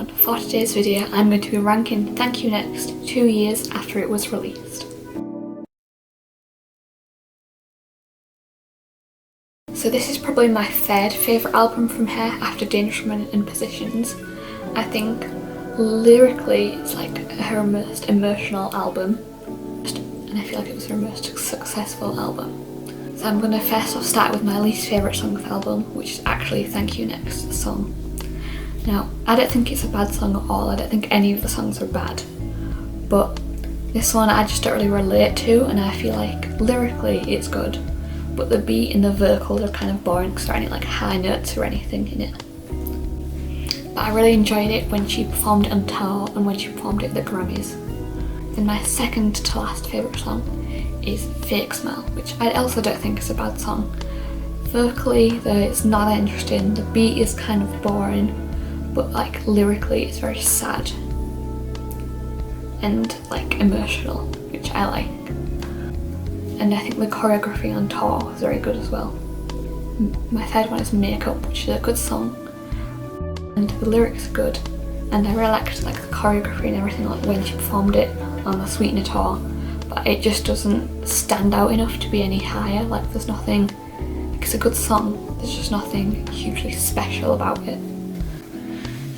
everyone, for today's video I'm going to be ranking Thank You Next 2 years after it was released. So this is probably my third favourite album from her after Dangerous Woman and Positions. I think lyrically it's like her most emotional album, and I feel like it was her most successful album. So I'm going to first off start with my least favourite song of the album, which is actually Thank You Next, the song. Now, I don't think it's a bad song at all, I don't think any of the songs are bad, but this one I just don't really relate to, and I feel like lyrically it's good, but the beat and the vocals are kind of boring because there aren't any like high notes or anything in it. But I really enjoyed it when she performed it on tour and when she performed it at the Grammys. Then my second to last favourite song is Fake Smile, which I also don't think is a bad song. Vocally though it's not that interesting, the beat is kind of boring, but like lyrically it's very sad and like emotional, which I like. And I think the choreography on tour was very good as well. My third one is Makeup, which is a good song and the lyrics are good, and I really liked like the choreography and everything, like when she performed it on the Sweetener tour, but it just doesn't stand out enough to be any higher. Like there's nothing, it's a good song, there's just nothing hugely special about it.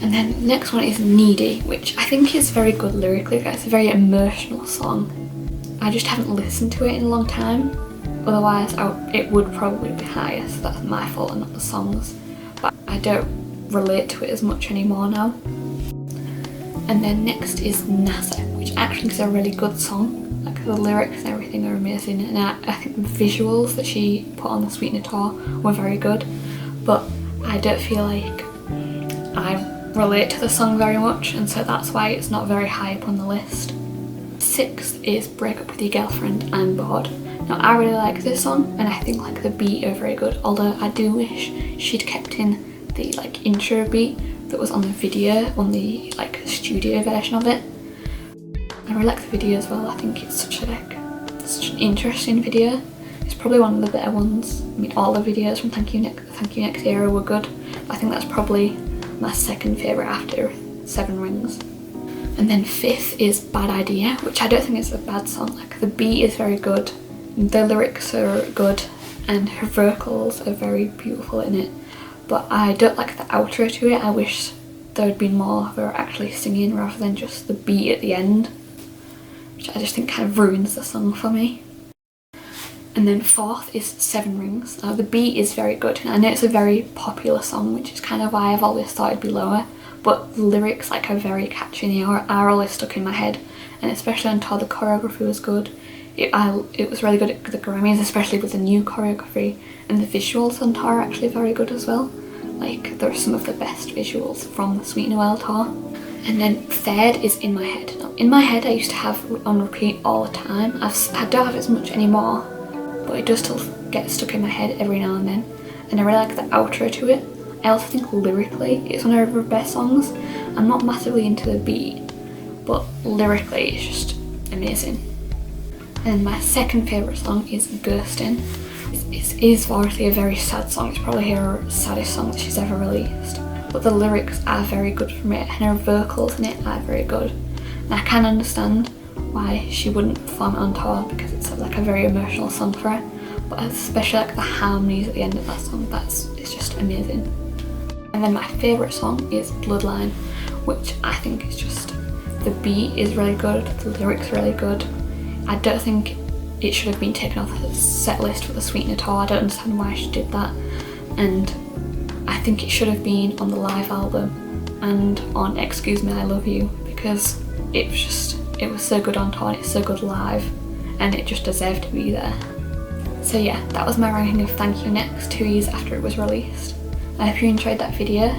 And then the next one is Needy, which I think is very good lyrically. It's a very emotional song. I just haven't listened to it in a long time, otherwise it would probably be higher, so that's my fault and not the songs. But I don't relate to it as much anymore now. And then next is NASA, which actually is a really good song. Like the lyrics and everything are amazing, and I think the visuals that she put on the Sweetener tour were very good, but I don't feel like I relate to the song very much, and so that's why it's not very high up on the list. Sixth is Break Up With Your Girlfriend, I'm Bored. Now I really like this song and I think like the beat are very good, although I do wish she'd kept in the like intro beat that was on the video, on the like studio version of it. I really like the video as well. I think it's such an interesting video. It's probably one of the better ones. I mean, all the videos from Thank You Next era were good, but I think that's probably my second favourite after Seven Rings. And then fifth is Bad Idea, which I don't think is a bad song. Like the beat is very good, the lyrics are good, and her vocals are very beautiful in it. But I don't like the outro to it. I wish there had been more of her actually singing rather than just the beat at the end, which I just think kind of ruins the song for me. And then fourth is Seven Rings. Now the beat is very good, and I know it's a very popular song, which is kind of why I've always thought it'd be lower, but the lyrics like are very catchy and are always stuck in my head, and especially on tour the choreography was good. It was really good at the Grammys, especially with the new choreography, and the visuals on tour are actually very good as well. Like there are some of the best visuals from the Sweetener World tour. And then third is In My Head. Now, In My Head I used to have on repeat all the time. I don't have it as much anymore, but it does still get stuck in my head every now and then, and I really like the outro to it. I also think lyrically it's one of her best songs. I'm not massively into the beat, but lyrically it's just amazing. And my second favourite song is Ghostin'. It is obviously a very sad song, it's probably her saddest song that she's ever released, but the lyrics are very good from it, and her vocals in it are very good. And I can understand why she wouldn't perform it on tour, because it's like a very emotional song for her, but especially like the harmonies at the end of that song, it's just amazing. And then my favourite song is Bloodline, which I think is just, the beat is really good, the lyrics are really good. I don't think it should have been taken off the set list for the Sweetener tour. I don't understand why she did that, and I think it should have been on the live album and on Excuse Me I Love You, because it was so good on tour and it's so good live, and it just deserved to be there. So yeah, that was my ranking of Thank You Next 2 years after it was released. I hope you enjoyed that video.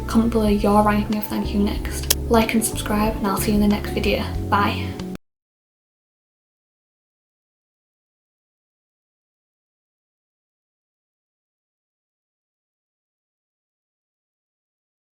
Comment below your ranking of Thank You Next. Like and subscribe, and I'll see you in the next video. Bye.